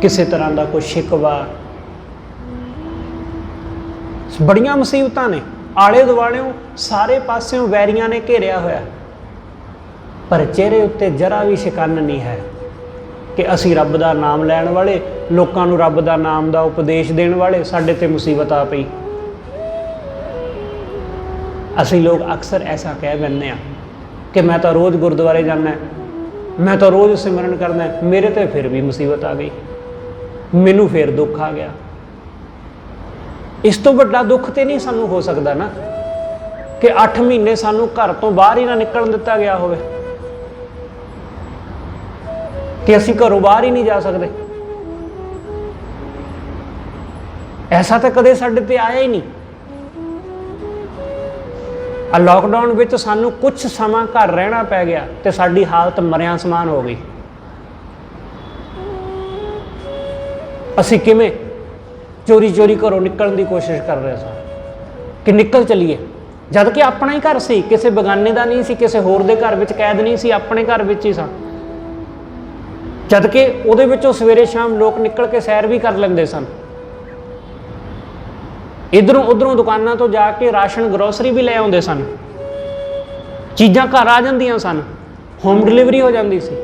ਕਿਸੇ ਤਰ੍ਹਾਂ ਦਾ ਕੋਈ ਸ਼ਿਕਵਾ। ਬੜੀਆਂ ਮੁਸੀਬਤਾਂ ਨੇ, ਆਲੇ ਦੁਆਲਿਓਂ ਸਾਰੇ ਪਾਸਿਓਂ ਵੈਰੀਆਂ ਨੇ ਘੇਰਿਆ ਹੋਇਆ, ਪਰ ਚਿਹਰੇ ਉੱਤੇ ਜਰਾ ਵੀ ਸ਼ਿਕਨ ਨਹੀਂ ਹੈ। कि असी रब का नाम लैण वाले, लोगों को रब का नाम का उपदेश देण वाले, साडे ते मुसीबत आ पई। असी लोग अक्सर ऐसा कह बैठते हैं कि मैं तो रोज़ गुरुद्वारे जाना, मैं तो रोज़ सिमरन करना, मेरे ते फिर भी मुसीबत आ गई, मैनू फिर दुख आ गया। इस तो वड्डा दुख तो नहीं सानू हो सकता ना कि 8 महीने सानू घर तो बाहर ही ना निकलण दिता गया होवे, कि असी घरों बाहर ही नहीं जा सकते। ऐसा तो कदे साडे ते आया ही नहीं। लॉकडाउन में सानू कुछ समा घर रहना पै गया तो साडी हालत मरिया समान हो गई। असी किवें चोरी चोरी घरों निकलने की कोशिश कर रहे थे कि निकल चलीए, जद कि अपना ही घर सी, किसी बेगाने का नहीं सी, किसी होर दे घर विच कैद नहीं सी, अपने घर विच ही सा। जद कि उहदे विचों सवेरे शाम लोग निकल के सैर भी कर लेंदे सन, इधरों उधरों दुकानों तो जाके राशन ग्रोसरी भी ले आउंदे सन, चीज़ां घर आ जांदियां सन, होम डिलीवरी हो जाती सी।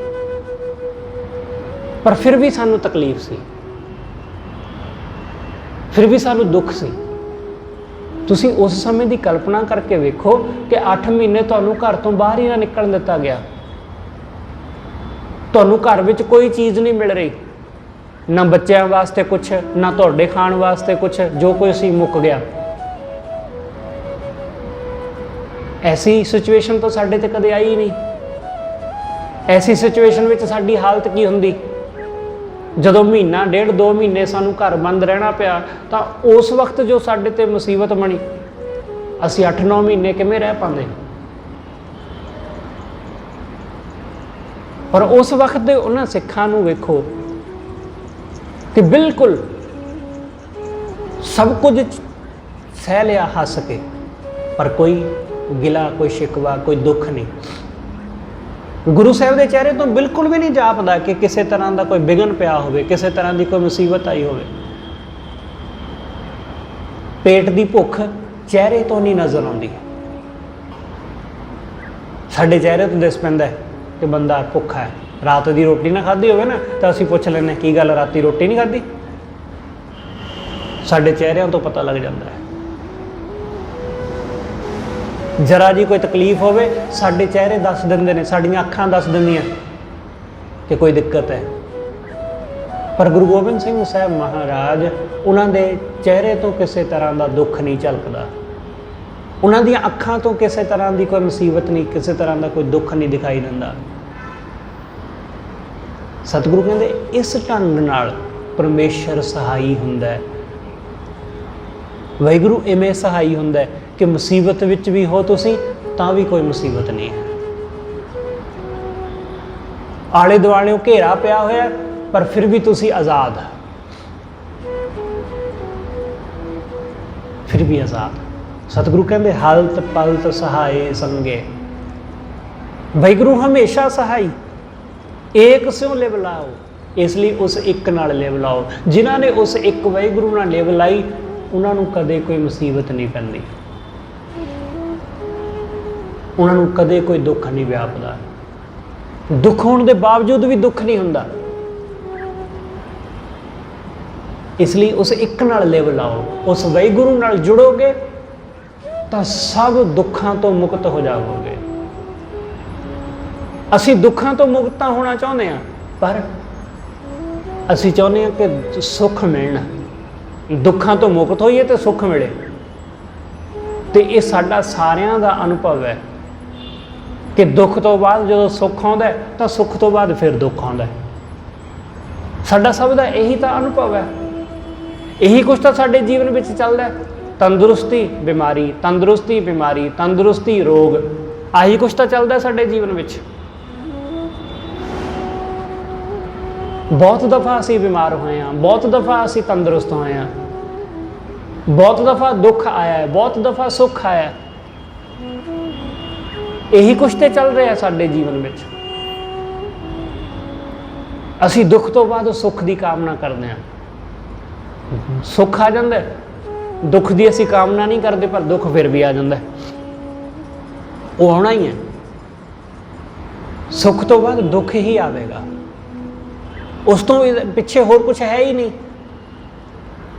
पर फिर भी सानू तकलीफ सी, फिर भी सानू दुख सी। तुसी उस समय की कल्पना करके वेखो कि 8 महीने तुहानू घर तो बाहर ही ना निकलण दिता गया, तुहानू घर विच कोई चीज़ नहीं मिल रही, ना बच्चों वास्ते कुछ, ना तुहाडे खाण वास्ते कुछ, जो कोई सी मुक गया। ऐसी सिचुएशन तो साडे ते कदे आई ही नहीं। ऐसी सिचुएशन में साडी हालत की हुंदी जदों महीना 1.5-2 महीने सानू घर बंद रहना पिया, तो उस वक्त जो साडे ते मुसीबत बनी, असी 8-9 महीने किवें रह पांदे। पर उस वक्त दे उन्हां सिखां नूं वेखो कि बिल्कुल सब कुछ सह लिया हस के, पर कोई गिला, कोई शिकवा, कोई दुख नहीं। गुरु साहब के चेहरे तो बिल्कुल भी नहीं जापदा कि किसी तरह का कोई विघन पिया होवे, किसी तरह की कोई मुसीबत आई होवे। पेट की भुख चेहरे तो नहीं नज़र आती। साडे चेहरे तो दिस पैंदा है कि बंदा भुखा है, रात की रोटी ना खाधी होवे ना तो असीं पुछ लैंदे की गल राती रोटी नहीं खाधी। साडे चेहरिਆਂ तो पता लग जाता है। जरा जी कोई तकलीफ होवे साडे चेहरे दस दिंदे ने, साडियां अखां दस दिंदियां कि कोई दिक्कत है। पर गुरु गोबिंद सिंह साहब महाराज, उन्हां दे चेहरे तो किसी तरह का दुख नहीं झलकदा, उन्हां दी अखां तो किसी तरह की कोई मुसीबत नहीं, किसी तरह का कोई दुख नहीं दिखाई दिंदा। सतगुरु कहंदे इस ढंग नाल परमेश्वर सहाई हुंदा है। वाहिगुरू इवें सहाई हुंदा है कि मुसीबत विच भी हो तुसीं तां भी कोई मुसीबत नहीं है। आले दुआले घेरा पिया होया पर फिर भी तुसीं आज़ाद, फिर भी आज़ाद। सतगुरु कहंदे हालत पलत सहाय संगे। वाहिगुरू हमेशा सहाई, एक स्यों लिव लाओ, इसलिए उस एक नाल लिव लाओ। जिन्हां ने उस एक वाहिगुरू नाल लिव लाई उन्होंने कदे कोई मुसीबत नहीं पैंदी, उन्होंने कदे कोई दुख नहीं व्यापदा। दुख होने के बावजूद भी दुख नहीं हुंदा, इसलिए उस एक नाल लिव लाओ। उस वाहिगुरू नाल जुड़ोगे तो सब दुखों तो मुक्त हो जाओगे। असी दुखों तो मुक्त होना चाहते हैं, पर असी चाहते हैं कि सुख मिलना, दुखों तो मुक्त होइए तो सुख मिले। तो ये साडा सारियां दा अनुभव है कि दुख तो बाद जो सुख आउंदा है तो सुख तो बाद फिर दुख आउंदा है। साडा सब दा यही तो अनुभव है, यही कुछ तो साडे जीवन में चलदा है। तंदुरुस्ती बीमारी, तंदुरुस्ती बीमारी, तंदुरुस्ती रोग, आही कुछ तो चलता है साडे जीवन में। बहुत दफ़ा असी बीमार होए हैं, बहुत दफ़ा असी तंदुरुस्त होए हैं, बहुत दफ़ा दुख आया है, बहुत दफ़ा सुख आया है। यही कुछ तो चल रहा है साडे जीवन में। असी दुख तो बाद सुख की कामना करते हैं, सुख आ जाता है, दुख की असी कामना नहीं करते पर दुख फिर भी आ जाता है, वो आना ही है। सुख तो बाद दुख ही आएगा। उस तो पिछे होर कुछ है ही नहीं।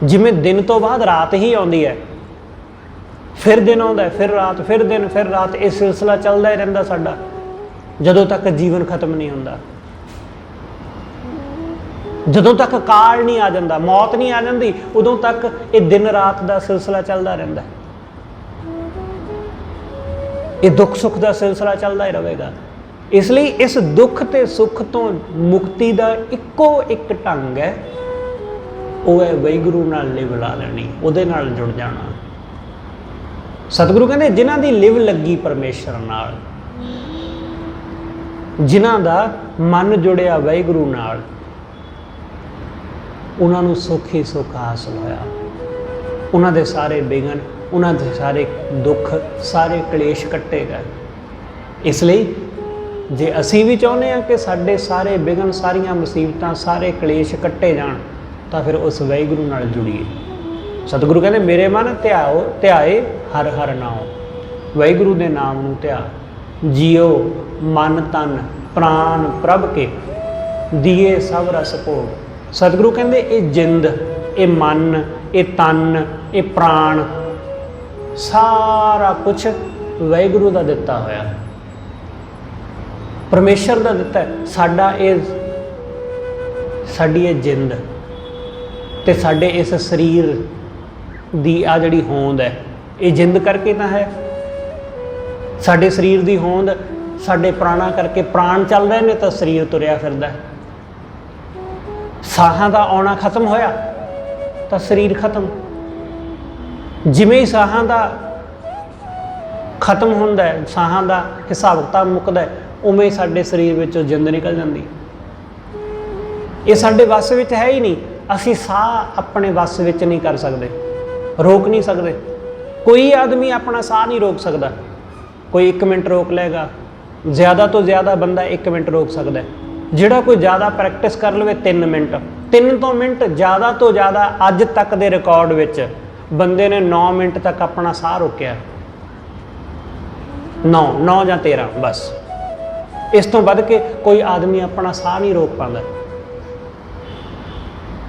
जिमें दिन तो बाद रात ही आती है, फिर दिन आता है, फिर रात, फिर दिन, फिर रात, ये सिलसिला चलता ही रहिंदा साडा जदों तक जीवन खत्म नहीं हुंदा। जदों तक काल नहीं आ जाता, मौत नहीं आ जाती, उदों तक ये दिन रात का सिलसिला चलता रहिंदा। ये दुख सुख का सिलसिला चलता ही रहेगा। इसलिए इस दुख ते सुख तो मुक्ति का इक्को एक ढंग है, वो है वाहिगुरू नाल लिव ला लेनी, उहदे नाल जुड़ जाना। सतगुरु कहते जिन्हां दी लिव लगी परमेश्वर नाल, जिन्हां दा मन जुड़िया वाहिगुरू नाल, उन्हां नूं सुख ही सुख हासिल होया। उन्हां दे सारे विघन, उन्हां दे सारे दुख, सारे कलेश कट्टे गए। इसलिए जे असी भी चाहुंदे हां कि साडे सारे विघन, सारियां मुसीबतां, सारे कलेश कट्टे जाण, तां फिर उस वाहिगुरू नाल जुड़ीए। सतगुरु कहते मेरे मन ध्याए हर हर नाम, वाहिगुरू दे नाम नूं ध्या, जियो मन तन प्राण प्रभ के, दिए सब रस भोग। सतगुरु कहते ये जिंद, ये मन, ये तन, ये प्राण, सारा कुछ वाहिगुरू दा दिता होया, परमेश्वर दा दिता है। साडा ये साडी ये जिंद ते साडे इस शरीर दी आ जिहड़ी होंद है, ये जिंद करके तां है। साडे शरीर दी होंद साडे प्राणा करके, प्राण चल रहे ने तो शरीर तुरिया फिरदा है। साहां दा आउणा खत्म होया तो शरीर खत्म। जिवें ही साहां दा खत्म हुंदा है, साहां दा हिसाब किताब मुकदा है, उवें ही साडे शरीर विचों जिंद निकल जाती। ये साडे वस विच है ही नहीं। असी साह अपने वस विच नहीं कर सकते, रोक नहीं सकते। कोई आदमी अपना साह नहीं रोक सकता। कोई 1 मिनट रोक लेगा, ज़्यादा तो ज़्यादा बंदा 1 मिनट रोक सकता है। जिहड़ा कोई ज़्यादा प्रैक्टिस कर लवे 3 मिनट, 3 मिनट ज़्यादा तो ज़्यादा अज तक के रिकॉर्ड विच बंदे ने 9 मिनट तक अपना साह रोकिया। 9 या 13 बस, इस तो वध के कोई आदमी अपना साह नहीं रोक पाता।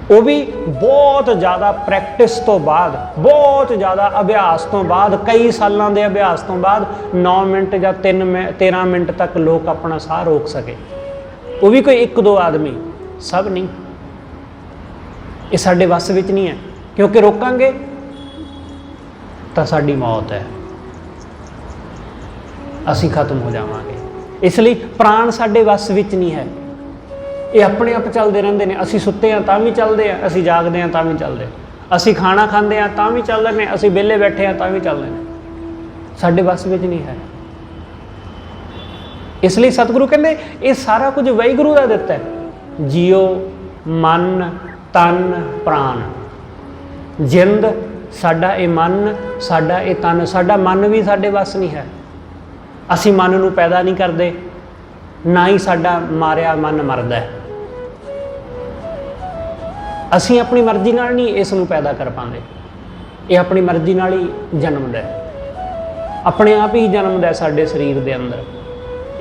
वो भी बहुत ज़्यादा प्रैक्टिस तो बाद, बहुत ज़्यादा अभ्यास तो बाद, कई सालों के अभ्यास तो बाद 9 मिनट या 13 मिनट तक लोग अपना साह रोक सके। वो भी कोई 1-2 आदमी, सब नहीं। ये साडे वस विच नहीं है, क्योंकि रोकांगे तो साडी मौत है, असी खत्म हो जावांगे। इसलिए प्राण साडे वस विच नहीं है। ये अपने आप चलते रहते हैं। असी सुते हैं तां भी चलते हैं, असी जागते हैं तां भी चलते हैं, असी खाना खाते हैं तां भी चल रहे हैं, असी विहले बैठे हैं तां भी चल रहे हैं। साडे वस विच नहीं है। इसलिए सतगुरु कहते ये सारा कुछ वाहिगुरू का दिता है। जियो मन तन प्राण, जिंद साडा ये मन, साडा ये तन, साडा मन भी साडे वस नहीं है। असी मन नूं पैदा नहीं करते, ना ही साडा मारिया मन मरदा है। असी अपनी मर्जी नाल नहीं इस नूं पैदा कर पाते। ये अपनी मर्जी नाल ही जन्मदा है, अपने आप ही जन्मदा है साडे शरीर दे अंदर।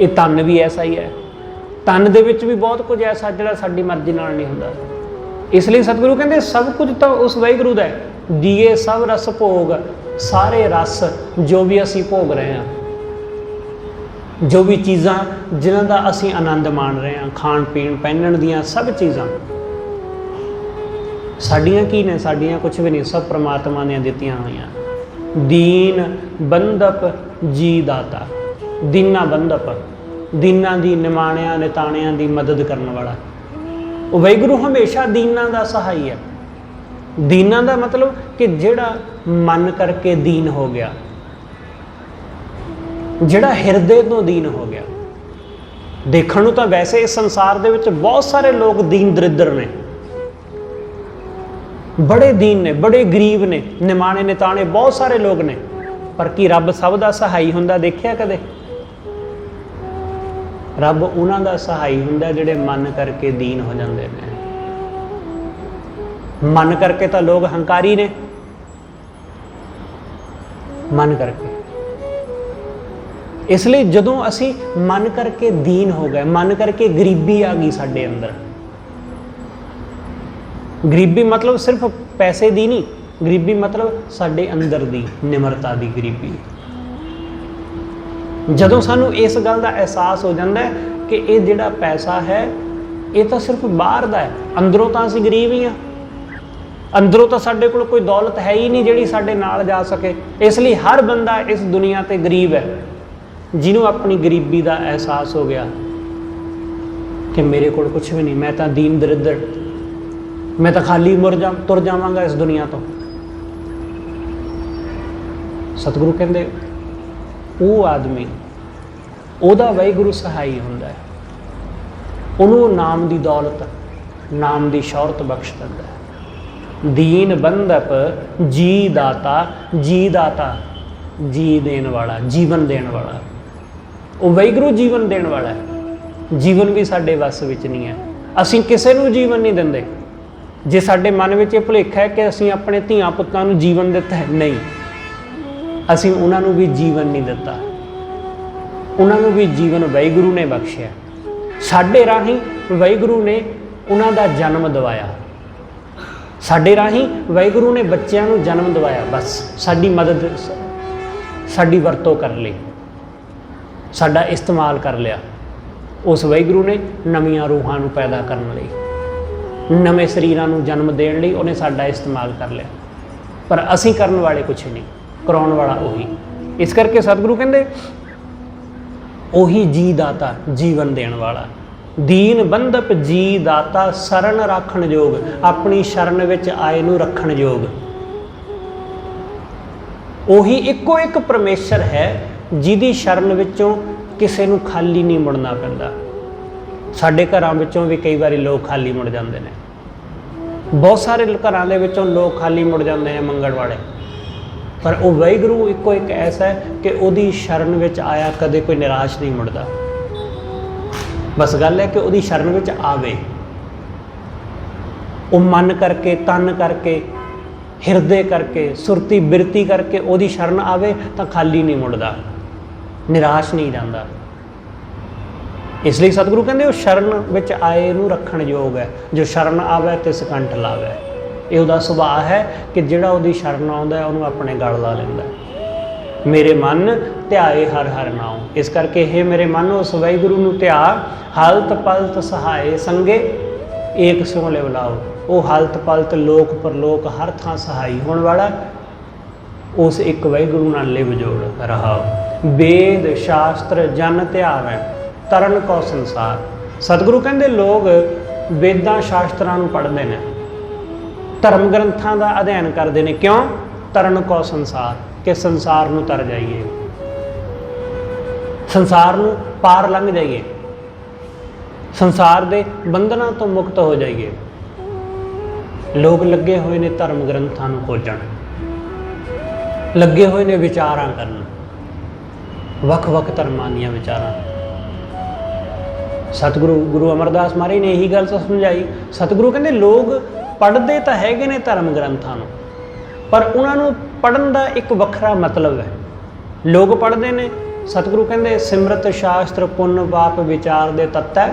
ये तन भी ऐसा ही है, तन दे विच भी बहुत कुछ ऐसा जिहड़ा साडी मर्जी नाल नहीं हुंदा। इसलिए सतगुरु कहते सब कुछ तो उस वाहिगुरू दा है। दिए सब रस भोग, सारे रस जो भी असी भोग रहे हैं, जो भी चीज़ां जिन्हां दा असी आनंद मान रहे हैं, खाण पीण पहनण दियां सब चीज़ां साडियां की ने, साडियां कुछ भी नहीं, सब परमात्मा ने दित्तियां होईयां। दीन बंदप जी दाता, दीना बंदप, दीना दी निमाणियां निताणियां दी मदद करने वाला। वाहिगुरू हमेशा दीना दा सहाई है। दीना दा मतलब कि जिहड़ा मन करके दीन हो गया, जिहड़ा हिरदे तो दीन हो गया। देखण नूं तां वैसे इस संसार दे विच बहुत सारे लोग दीन दरिद्र ने, बड़े दीन ने, बड़े गरीब ने, निमाणे निताणे बहुत सारे लोग ने, पर की रब सब दा सहाई हुंदा देखिया कदे? रब उन्हां दा सहाई हुंदा जिहड़े मन करके दीन हो जांदे ने। मन करके तो लोग हंकारी ने, मन करके। इसलिए जदों असी मन करके दीन हो गए, मन करके गरीबी आ गई साडे अंदर, ਗਰੀਬੀ ਮਤਲਬ ਸਿਰਫ ਪੈਸੇ ਦੀ ਨਹੀਂ, ਗਰੀਬੀ ਮਤਲਬ ਸਾਡੇ ਅੰਦਰ ਦੀ ਨਿਮਰਤਾ ਦੀ ਗਰੀਬੀ। ਜਦੋਂ ਸਾਨੂੰ ਇਸ ਗੱਲ ਦਾ ਅਹਿਸਾਸ ਹੋ ਜਾਂਦਾ ਹੈ ਕਿ ਇਹ ਜਿਹੜਾ ਪੈਸਾ ਹੈ ਇਹ ਤਾਂ ਸਿਰਫ ਬਾਹਰ ਦਾ ਹੈ, ਅੰਦਰੋਂ ਤਾਂ ਅਸੀਂ ਗਰੀਬ ਹੀ ਹਾਂ, ਅੰਦਰੋਂ ਤਾਂ ਸਾਡੇ ਕੋਲ ਕੋਈ ਦੌਲਤ ਹੈ ਹੀ ਨਹੀਂ ਜਿਹੜੀ ਸਾਡੇ ਨਾਲ ਜਾ ਸਕੇ। ਇਸ ਲਈ ਹਰ ਬੰਦਾ ਇਸ ਦੁਨੀਆ ਤੇ ਗਰੀਬ ਹੈ। ਜਿਹਨੂੰ ਆਪਣੀ ਗਰੀਬੀ ਦਾ ਅਹਿਸਾਸ ਹੋ ਗਿਆ ਕਿ ਮੇਰੇ ਕੋਲ ਕੁਛ ਵੀ ਨਹੀਂ, ਮੈਂ ਤਾਂ ਦੀਨ ਦਰਿੱਦਰ, ਮੈਂ ਤਾਂ ਖਾਲੀ ਤੁਰ ਜਾਵਾਂਗਾ ਇਸ ਦੁਨੀਆ ਤੋਂ। ਸਤਿਗੁਰੂ ਕਹਿੰਦੇ ਉਹ ਆਦਮੀ, ਉਹਦਾ ਵਾਹਿਗੁਰੂ ਸਹਾਈ ਹੁੰਦਾ ਹੈ, ਉਹਨੂੰ ਨਾਮ ਦੀ ਦੌਲਤ, ਨਾਮ ਦੀ ਸ਼ੌਹਰਤ ਬਖਸ਼ ਦਿੰਦਾ ਹੈ। ਦੀਨ ਬੰਧਪ ਜੀ ਦਾਤਾ, ਜੀ ਦਾਤਾ ਜੀ ਦੇਣ ਵਾਲਾ, ਜੀਵਨ ਦੇਣ ਵਾਲਾ, ਉਹ ਵਾਹਿਗੁਰੂ ਜੀਵਨ ਦੇਣ ਵਾਲਾ ਹੈ। ਜੀਵਨ ਵੀ ਸਾਡੇ ਵੱਸ ਵਿੱਚ ਨਹੀਂ ਹੈ, ਅਸੀਂ ਕਿਸੇ ਨੂੰ ਜੀਵਨ ਨਹੀਂ ਦਿੰਦੇ। ਜੇ ਸਾਡੇ ਮਨ ਵਿੱਚ ਇਹ ਭੁਲੇਖਾ ਹੈ ਕਿ ਅਸੀਂ ਆਪਣੇ ਧੀਆਂ ਪੁੱਤਾਂ ਨੂੰ ਜੀਵਨ ਦਿੱਤਾ ਹੈ, ਨਹੀਂ, ਅਸੀਂ ਉਹਨਾਂ ਨੂੰ ਵੀ ਜੀਵਨ ਨਹੀਂ ਦਿੱਤਾ, ਉਹਨਾਂ ਨੂੰ ਵੀ ਜੀਵਨ ਵਾਹਿਗੁਰੂ ਨੇ ਬਖਸ਼ਿਆ। ਸਾਡੇ ਰਾਹੀਂ ਵਾਹਿਗੁਰੂ ਨੇ ਉਹਨਾਂ ਦਾ ਜਨਮ ਦਿਵਾਇਆ, ਸਾਡੇ ਰਾਹੀਂ ਵਾਹਿਗੁਰੂ ਨੇ ਬੱਚਿਆਂ ਨੂੰ ਜਨਮ ਦਿਵਾਇਆ। ਬਸ ਸਾਡੀ ਮਦਦ, ਸਾਡੀ ਵਰਤੋਂ ਕਰ ਲਈ, ਸਾਡਾ ਇਸਤੇਮਾਲ ਕਰ ਲਿਆ। ਉਸ ਵਾਹਿਗੁਰੂ ਨੇ ਨਵੀਆਂ ਰੂਹਾਂ ਨੂੰ ਪੈਦਾ ਕਰਨ ਲਈ, ਨਵੇਂ ਸਰੀਰਾਂ ਨੂੰ ਜਨਮ ਦੇਣ ਲਈ ਉਹਨੇ ਸਾਡਾ ਇਸਤੇਮਾਲ ਕਰ ਲਿਆ। ਪਰ ਅਸੀਂ ਕਰਨ ਵਾਲੇ ਕੁਛ ਨਹੀਂ, ਕਰਾਉਣ ਵਾਲਾ ਉਹੀ। ਇਸ ਕਰਕੇ ਸਤਿਗੁਰੂ ਕਹਿੰਦੇ ਉਹੀ ਜੀ ਦਾਤਾ, ਜੀਵਨ ਦੇਣ ਵਾਲਾ। ਦੀਨ ਬੰਧਪ ਜੀ ਦਾਤਾ, ਸ਼ਰਨ ਰੱਖਣ ਯੋਗ, ਆਪਣੀ ਸ਼ਰਨ ਵਿੱਚ ਆਏ ਨੂੰ ਰੱਖਣ ਯੋਗ। ਉਹੀ ਇੱਕੋ ਇੱਕ ਪਰਮੇਸ਼ਰ ਹੈ ਜਿਹਦੀ ਸ਼ਰਨ ਵਿੱਚੋਂ ਕਿਸੇ ਨੂੰ ਖਾਲੀ ਨਹੀਂ ਮੁੜਨਾ ਪੈਂਦਾ। ਸਾਡੇ ਘਰਾਂ ਵਿੱਚੋਂ ਵੀ ਕਈ ਵਾਰੀ ਲੋਕ ਖਾਲੀ ਮੁੜ ਜਾਂਦੇ ਨੇ, ਬਹੁਤ ਸਾਰੇ ਘਰਾਂ ਦੇ ਵਿੱਚੋਂ ਲੋਕ ਖਾਲੀ ਮੁੜ ਜਾਂਦੇ ਨੇ ਮੰਗਣ ਵਾਲੇ, ਪਰ ਉਹ ਵਾਹਿਗੁਰੂ ਇੱਕੋ ਇੱਕ ਐਸਾ ਹੈ ਕਿ ਉਹਦੀ ਸ਼ਰਨ ਵਿੱਚ ਆਇਆ ਕਦੇ ਕੋਈ ਨਿਰਾਸ਼ ਨਹੀਂ ਮੁੜਦਾ। ਬਸ ਗੱਲ ਹੈ ਕਿ ਉਹਦੀ ਸ਼ਰਨ ਵਿੱਚ ਆਵੇ, ਉਹ ਮਨ ਕਰਕੇ, ਤਨ ਕਰਕੇ, ਹਿਰਦੇ ਕਰਕੇ, ਸੁਰਤੀ ਬਿਰਤੀ ਕਰਕੇ ਉਹਦੀ ਸ਼ਰਨ ਆਵੇ ਤਾਂ ਖਾਲੀ ਨਹੀਂ ਮੁੜਦਾ, ਨਿਰਾਸ਼ ਨਹੀਂ ਜਾਂਦਾ। ਇਸ ਲਈ ਸਤਿਗੁਰੂ ਕਹਿੰਦੇ ਉਹ ਸ਼ਰਨ ਵਿੱਚ ਆਏ ਨੂੰ ਰੱਖਣ ਯੋਗ ਹੈ। ਜੋ ਸ਼ਰਨ ਆਵੇ ਤੇ ਸਕੰਠ ਲਾਵੇ। ਇਹ ਉਹਦਾ ਸੁਭਾਅ ਹੈ ਕਿ ਜਿਹੜਾ ਉਹਦੀ ਸ਼ਰਨ ਆਉਂਦਾ ਉਹਨੂੰ ਆਪਣੇ ਗਲ ਲਾ ਲੈਂਦਾ। ਮੇਰੇ ਮਨ ਧਿਆਏ ਹਰ ਹਰ ਨਾਉ। ਇਸ ਕਰਕੇ ਇਹ ਮੇਰੇ ਮਨ ਉਸ ਵਾਹਿਗੁਰੂ ਨੂੰ ਧਿਆ, ਹਲਤ ਪਲਤ ਸਹਾਏ ਸੰਗੇ ਏਕ ਸਿਉ ਲਿਵ ਲਾਓ। ਉਹ ਹਲਤ ਪਲਤ ਲੋਕ ਪਰਲੋਕ ਹਰ ਥਾਂ ਸਹਾਈ ਹੋਣ ਵਾਲਾ ਉਸ ਇੱਕ ਵਾਹਿਗੁਰੂ ਨਾਲ ਲਿਵ ਜੋੜ ਰਹਾਓ। ਵੇਦ ਸ਼ਾਸਤਰ ਜਨ ਧਿਆਵੈ ਤਰਨ ਕੋ ਸੰਸਾਰ। ਸਤਿਗੁਰੂ ਕਹਿੰਦੇ ਲੋਕ ਵੇਦਾਂ ਸ਼ਾਸਤਰਾਂ ਨੂੰ ਪੜ੍ਹਦੇ ਨੇ, ਧਰਮ ਗ੍ਰੰਥਾਂ ਦਾ ਅਧਿਐਨ ਕਰਦੇ ਨੇ। ਕਿਉਂ? ਤਰਨ ਕੋ ਸੰਸਾਰ, ਕਿ ਸੰਸਾਰ ਨੂੰ ਤਰ ਜਾਈਏ, ਸੰਸਾਰ ਨੂੰ ਪਾਰ ਲੰਘ ਜਾਈਏ, ਸੰਸਾਰ ਦੇ ਬੰਧਨਾਂ ਤੋਂ ਮੁਕਤ ਹੋ ਜਾਈਏ। ਲੋਕ ਲੱਗੇ ਹੋਏ ਨੇ ਧਰਮ ਗ੍ਰੰਥਾਂ ਨੂੰ ਖੋਜਣ, ਲੱਗੇ ਹੋਏ ਨੇ ਵਿਚਾਰਾਂ ਕਰਨ, ਵੱਖ-ਵੱਖ ਧਰਮਾਂ ਦੀਆਂ ਵਿਚਾਰਾਂ। ਸਤਿਗੁਰੂ ਗੁਰੂ ਅਮਰਦਾਸ ਮਹਾਰਾਜ ਨੇ ਇਹੀ ਗੱਲ ਸਮਝਾਈ। ਸਤਿਗੁਰੂ ਕਹਿੰਦੇ ਲੋਕ ਪੜ੍ਹਦੇ ਤਾਂ ਹੈਗੇ ਨੇ ਧਰਮ ਗ੍ਰੰਥਾਂ ਨੂੰ, ਪਰ ਉਹਨਾਂ ਨੂੰ ਪੜ੍ਹਨ ਦਾ ਇੱਕ ਵੱਖਰਾ ਮਤਲਬ ਹੈ। ਲੋਕ ਪੜ੍ਹਦੇ ਨੇ, ਸਤਿਗੁਰੂ ਕਹਿੰਦੇ ਸਿਮਰਤ ਸ਼ਾਸਤਰ ਪੁੰਨ ਪਾਪ ਵਿਚਾਰ ਦੇ ਤੱਤੈ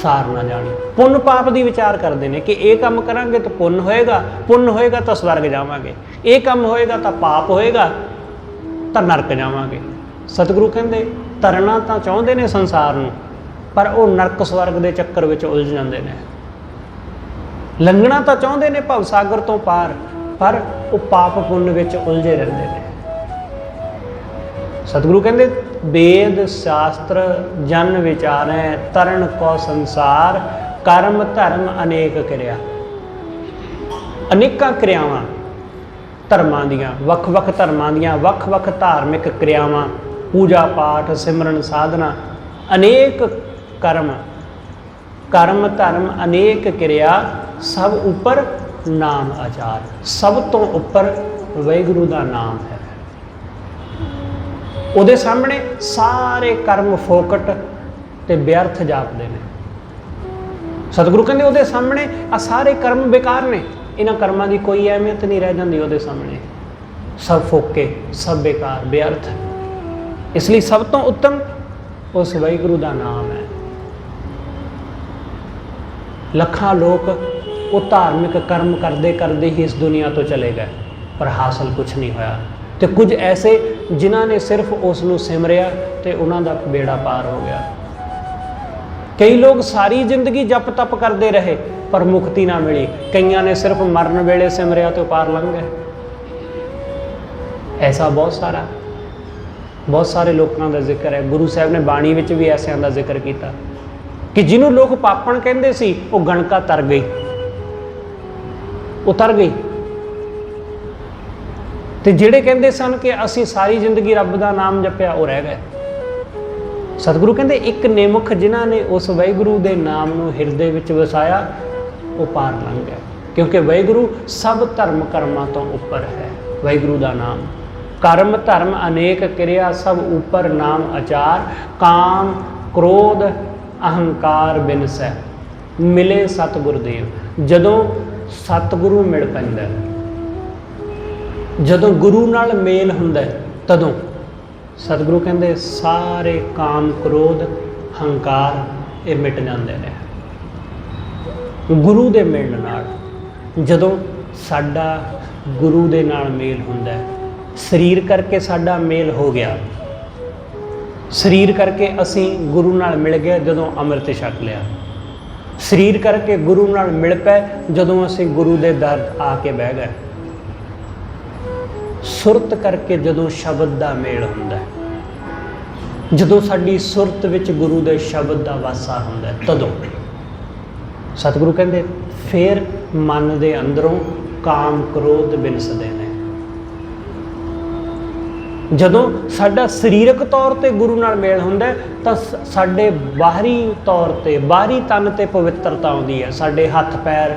ਸਾਰ ਨਾ ਜਾਣੀ। ਪੁੰਨ ਪਾਪ ਦੀ ਵਿਚਾਰ ਕਰਦੇ ਨੇ ਕਿ ਇਹ ਕੰਮ ਕਰਾਂਗੇ ਤਾਂ ਪੁੰਨ ਹੋਏਗਾ, ਪੁੰਨ ਹੋਏਗਾ ਤਾਂ ਸਵਰਗ ਜਾਵਾਂਗੇ, ਇਹ ਕੰਮ ਹੋਏਗਾ ਤਾਂ ਪਾਪ ਹੋਏਗਾ ਤਾਂ ਨਰਕ ਜਾਵਾਂਗੇ। ਸਤਿਗੁਰੂ ਕਹਿੰਦੇ ਤਰਨਾ ਤਾਂ ਚਾਹੁੰਦੇ ਨੇ ਸੰਸਾਰ ਨੂੰ, ਪਰ ਉਹ ਨਰਕ ਸਵਰਗ ਦੇ ਚੱਕਰ ਵਿੱਚ ਉਲਝ ਜਾਂਦੇ ਨੇ। ਲੰਘਣਾ ਤਾਂ ਚਾਹੁੰਦੇ ਨੇ ਭਵ ਸਾਗਰ ਤੋਂ ਪਾਰ, ਪਰ ਉਹ ਪਾਪ ਪੁੰਨ ਵਿੱਚ ਉਲਝੇ ਰਹਿੰਦੇ ਨੇ। ਸਤਿਗੁਰੂ ਕਹਿੰਦੇ ਵੇਦ ਸ਼ਾਸਤਰ ਜਨ ਵਿਚਾਰੈ ਤਰਨ ਕੋ ਸੰਸਾਰ ਕਰਮ ਧਰਮ ਅਨੇਕ ਕਿਰਿਆ। ਅਨੇਕਾਂ ਕਿਰਿਆਵਾਂ ਧਰਮਾਂ ਦੀਆਂ, ਵੱਖ-ਵੱਖ ਧਰਮਾਂ ਦੀਆਂ ਵੱਖ-ਵੱਖ ਧਾਰਮਿਕ ਕਿਰਿਆਵਾਂ, ਪੂਜਾ ਪਾਠ ਸਿਮਰਨ ਸਾਧਨਾ, ਅਨੇਕ ਕਰਮ, ਕਰਮ ਧਰਮ ਅਨੇਕ ਕਿਰਿਆ, ਸਭ ਉੱਪਰ ਨਾਮ ਆਚਾਰ। ਸਭ ਤੋਂ ਉੱਪਰ ਵਾਹਿਗੁਰੂ ਦਾ ਨਾਮ ਹੈ। ਉਹਦੇ ਸਾਹਮਣੇ ਸਾਰੇ ਕਰਮ ਫੋਕਟ ਤੇ ਵਿਅਰਥ ਜਾਪਦੇ ਨੇ। ਸਤਿਗੁਰੂ ਕਹਿੰਦੇ ਉਹਦੇ ਸਾਹਮਣੇ ਆ ਸਾਰੇ ਕਰਮ ਬੇਕਾਰ ਨੇ, ਇਹਨਾਂ ਕਰਮਾਂ ਦੀ ਕੋਈ ਅਹਿਮੀਅਤ ਨਹੀਂ ਰਹਿ ਜਾਂਦੀ ਉਹਦੇ ਸਾਹਮਣੇ। ਸਭ ਫੋਕੇ, ਸਭ ਬੇਕਾਰ, ਵਿਅਰਥ। ਇਸ ਲਈ ਸਭ ਤੋਂ ਉੱਤਮ ਉਸ ਵਾਹਿਗੁਰੂ ਦਾ ਨਾਮ ਹੈ। ਲੱਖਾਂ ਲੋਕ वो धार्मिक कर्म करते करते ही इस दुनिया तो चले गए, पर हासिल कुछ नहीं होया। तो कुछ ऐसे जिन्हों ने सिर्फ उसनूं सिमरिया तो उन्हों का बेड़ा पार हो गया। कई लोग सारी जिंदगी जप तप करते रहे पर मुक्ति ना मिली, कईयां ने सिर्फ मरण वेले सिमरिया तो पार लंघ गए। ऐसा बहुत सारे लोगों का जिक्र है। गुरु साहब ने बाणी विच भी ऐसिਆਂ का जिक्र किया कि जिन्हों लोग पापण कहते सी वो गणका तर गई, उतर गई। तो जिहड़े कहते सन कि असी सारी जिंदगी रब का नाम जपिया वो रह गए। सतगुरु कहते एक निमुख जिन्हों ने उस वाहिगुरु के नाम को हिरदे विच वसाया वो पार लंघ गया, क्योंकि वाहिगुरु सब धर्म कर्मां तो उपर है। वाहिगुरु का नाम कर्म धर्म अनेक क्रिया सब ऊपर नाम अचार, काम क्रोध अहंकार बिनसै मिले सतगुरदेव। जदों सतगुरु मिल पैंदा, जदों गुरु नाल मेल हुंदा तदों सतगुरु कहंदे सारे काम क्रोध हंकार ये मिट जाते हैं। गुरु दे मिलण नाल जदों साडा गुरु दे नाल मेल हुंदा, शरीर करके साडा मेल हो गया, शरीर करके असी गुरु नाल मिल गए जदों अमृत छक लिया, शरीर करके गुरु नाल मिल पे जदों असी गुरु दे दर आके बह गए, सुरत करके जदों शब्द का मेल हुंदा, जदों साडी सुरत विच गुरु दे शब्द का वासा हुंदा तदों सतगुरु कहंदे फिर मन दे अंदरों काम क्रोध बिनसदे ने। जदों साडा सरीरक तौर पर गुरु नाल मेल हुंदा तां साडे बाहरी तौर पर बाहरी तन ते पवित्रता आउंदी है। साडे हत्थ पैर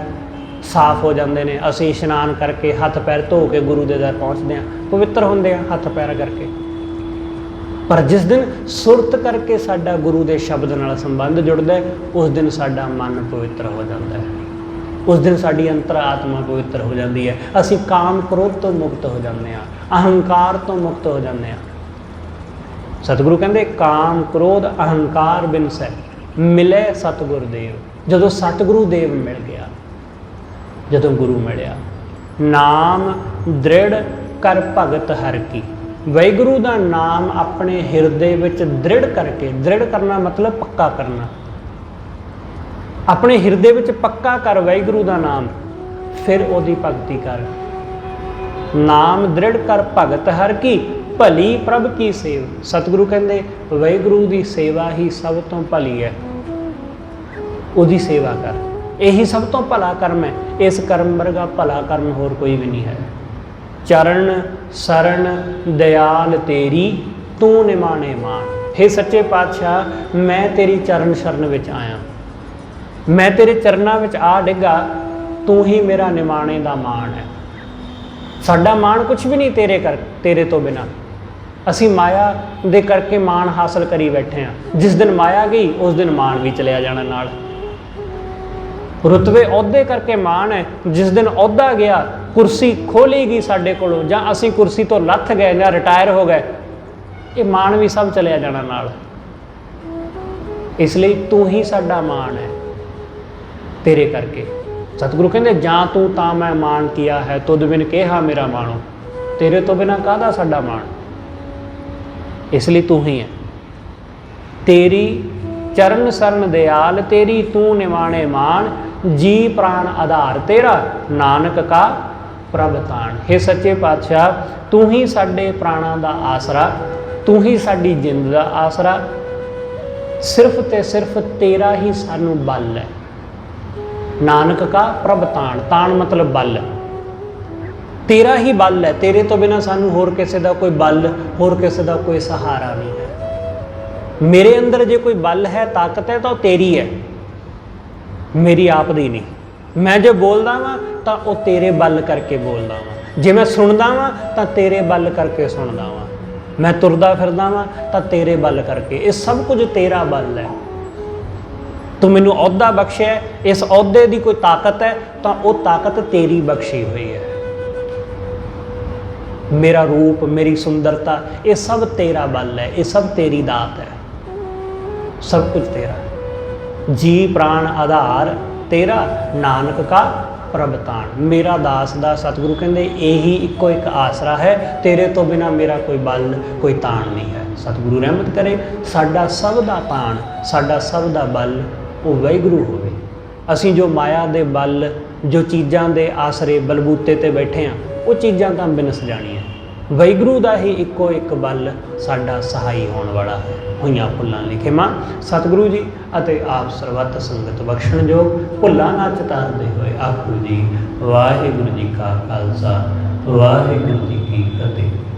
साफ हो जाते हैं, असीं इशनान करके हत्थ पैर धो के गुरु दे दर पहुँचते हैं, पवित्र होंदे हैं हत्थ पैर करके। पर जिस दिन सुरत करके साडा गुरु दे शब्द नाल संबंध जुड़दा है उस दिन साडा मन पवित्र हो जाता है, उस दिन साडी अंतरात्मा पवित्र हो जाती है। असीं काम क्रोध तो मुक्त हो जाते हैं, अहंकार तो मुक्त हो जाते हैं। सतगुरु कहते काम क्रोध अहंकार बिनसै मिले सतगुरदेव। जदों सतगुरु देव मिल गया, जदों गुरु मिलिया, नाम दृढ़ कर भगत हर की। वाहिगुरु का नाम अपने हिरदे विच दृढ़ करके, दृढ़ करना मतलब पक्का करना, अपने हिरदे विच पक्का कर वाहिगुरु का नाम, फिर ओदी भगती कर। नाम दृढ़ कर भगत हर की भली प्रभ की सेव। सतगुरु कहते वाहिगुरु की सेवा ही सब तो भली है, ओदी सेवा कर, यही सब तो भला कर्म है। इस कर्म वर्गा भला कर्म होर कोई भी नहीं है। चरण शरण दयाल तेरी तू निमाने मान। हे सच्चे पातशाह मैं तेरी चरण शरण विच आया, मैं तेरे चरणों विच आ डिगा, तू ही मेरा निमाणे दा मान है। साडा मान कुछ भी नहीं तेरे तो बिना। असी माया दे करके मान हासिल करी बैठे हैं। जिस दिन माया गई उस दिन मान भी चलिया जाना नाल। रुतबे अहुदे करके मान है, जिस दिन अहुदा गया कुर्सी खोली गई साडे कोलों, जां असी कुर्सी तो लथ गए जां रिटायर हो गए, ये मान भी सब चलिया जाना नाल। इसलिए तू ही साडा मान है तेरे करके। सतगुरु कहते जां तू तां मैं मान किया है, तुद बिन केहा मेरा मानो। तेरे तो बिना काहदा साडा मान, इसलिए तू ही है। तेरी चरण शरण दयाल तेरी तू निमाणे मान, जी प्राण आधार तेरा नानक का प्रभतान। हे सच्चे पातशाह तू ही साडे प्राणा दा आसरा, तू ही साडी जिंद दा आसरा, सिर्फ ते सिर्फ तेरा ही सानू बल है। नानक का प्रभतान, तान मतलब बल, तेरा ही बल है। तेरे तो बिना सानू होर किसी का कोई बल, होर किसी का कोई सहारा नहीं है। मेरे अंदर जे कोई बल है ताकत है तो तेरी है, मेरी आप दी नहीं। मैं जो बोलदा वा तो वह तेरे बल करके बोलदा वा, जे मैं सुनदा वा तो तेरे बल करके सुनदा वा, मैं तुरदा फिरदा वा तो तेरे बल करके। ये सब कुछ तेरा बल है। तू मैनू अहुदा बख्शिया, इस अहुदे की कोई ताकत है तो वह ताकत तेरी बख्शी हुई है। मेरा रूप मेरी सुंदरता ये सब तेरा बल है, ये सब तेरी दात है, सब कुछ तेरा। जी प्राण आधार तेरा नानक का प्रभतान। मेरा दास दा सतगुरु कहते यही इक्को एक आसरा है, तेरे तो बिना मेरा कोई बल कोई तान नहीं है। सतगुरु रहमत करे साडा सब दा तान साडा सब दा बल वो वाहिगुरू होवे। असीं जो माया दे बल जो चीज़ां दे आसरे बलबूते ते बैठे हाँ वो चीज़ां तां बिनस जाणियां। वाहिगुरू दा ही इक्को एक बल साडा सहाई होने वाला है। होइयां भुल्लां लिखे मां सतगुरु जी अते आप सरबत संगत बख्शण जोग भुल्लां ना चितारदे होए आखो जी वाहिगुरू जी का खालसा वाहिगुरू जी की फतेह।